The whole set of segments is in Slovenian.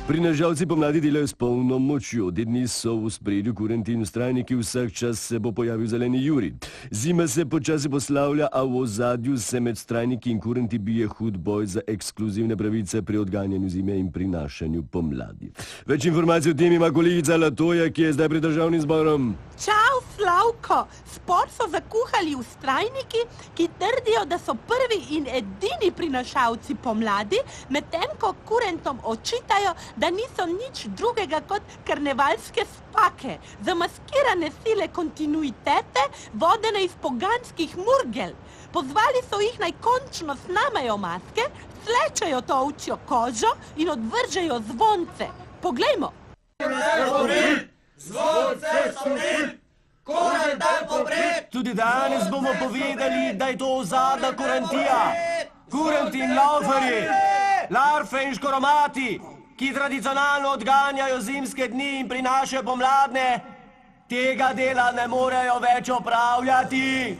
Prinašalci pomladi delajo s polno močjo. Te dni so v spredju kurenti in vztrajniki, vsak čas se bo pojavil zeleni juri. Zima se počasi poslavlja, a v ozadju se med vztrajniki in kurenti bije hud boj za ekskluzivne pravice pri odganjanju zime in prinašanju pomladi. Več informacij o tem ima kolegica Latoja, ki je zdaj pred državnim zborom. Čau, Slavko! Spor so zakuhali vztrajniki, ki trdijo, da so prvi in edini prinašalci pomladi, medtem ko kurentom očitajo, da niso nič drugega kot karnevalske spake, zamaskirane sile kontinuitete, vodene iz poganskih murgel. Pozvali so jih, naj končno snamajo maske, slečejo to ovčjo kožo in odvržejo zvonce. Poglejmo! Zvonce so mil! Kurentan popred! Tudi danes bomo povedali, da je to ozadna kurentija. Kurenti in lauferji, larve in škoromati, ki tradicionalno odganjajo zimske dni in prinašajo pomladne, tega dela ne morejo več opravljati.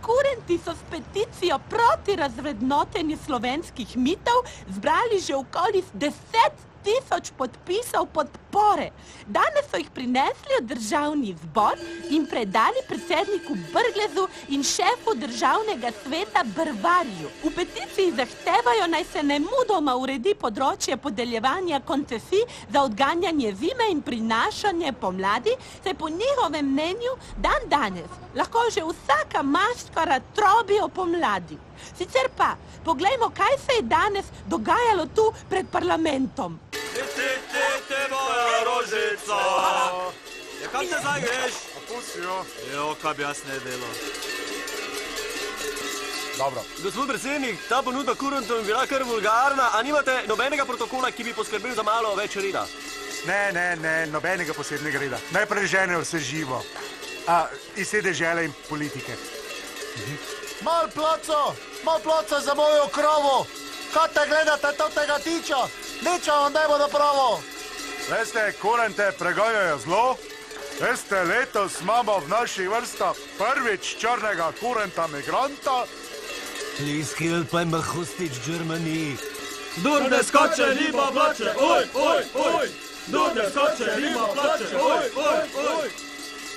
Kurenti so s peticijo proti razvrednotenju slovenskih mitov zbrali že okoli 10.000 podpisov podpore. Danes so jih prinesli v državni zbor in predali predsedniku Brglezu in šefu državnega sveta Brvarju. V peticiji zahtevajo, naj se nemudoma uredi področje podeljevanja koncesij za odganjanje zime in prinašanje pomladi, saj po njihovem mnenju danes lahko že vsaka maškara trobi o pomladi. Sicer pa, poglejmo, kaj se je danes dogajalo tu pred parlamentom. Te moja rožica! Ja, kam te zdaj greš? Pustijo. Jo, kaj bi jaz ne delal. Dobro. Gospod predsednik, ta ponudba kurentom je bila kar vulgarna, a nimate nobenega protokola, ki bi poskrbel za malo več reda? Ne, nobenega posebnega reda. Najprej žene vse živo. Iz te dežele in politike. Mal placa za mojo krovo! Kaj te gledate, to tega tiča? Nič vam ne bo napravo! Veste, kurente preganjajo zlo? Veste, letos imamo v naših vrstah prvič črnega kurenta migranta. Please help, I'm a hostage Germany. Kdor ne skoče, nima plače, oj! Kdor ne skoče, nima plače, oj!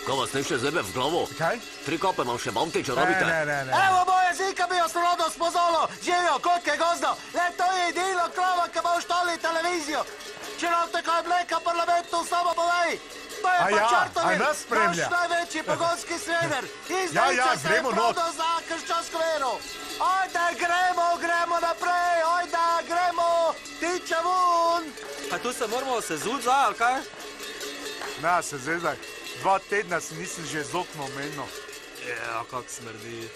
Ko vas ne še zebe v glavo? Kaj? 3 kope imam še, bom te, če robite. Ne. Evo moje zika bi ostrodno spozolo! Živijo, kotke gozdo! Le to je edino krova, ki bo štali televizijo! Če nam tako mleka parlamentu samo povej! To je pa Čartovi, naš največji pogonski svener! Izdajica se je prodal za krščansko vero! Ojde, gremo naprej! Ojde, gremo! Tiče vun! A tu se moramo sezuti zdaj, ali kaj? Ne, se zezaj. 2 tedna si nisem že z okno omenil. Ja, kak smrdi.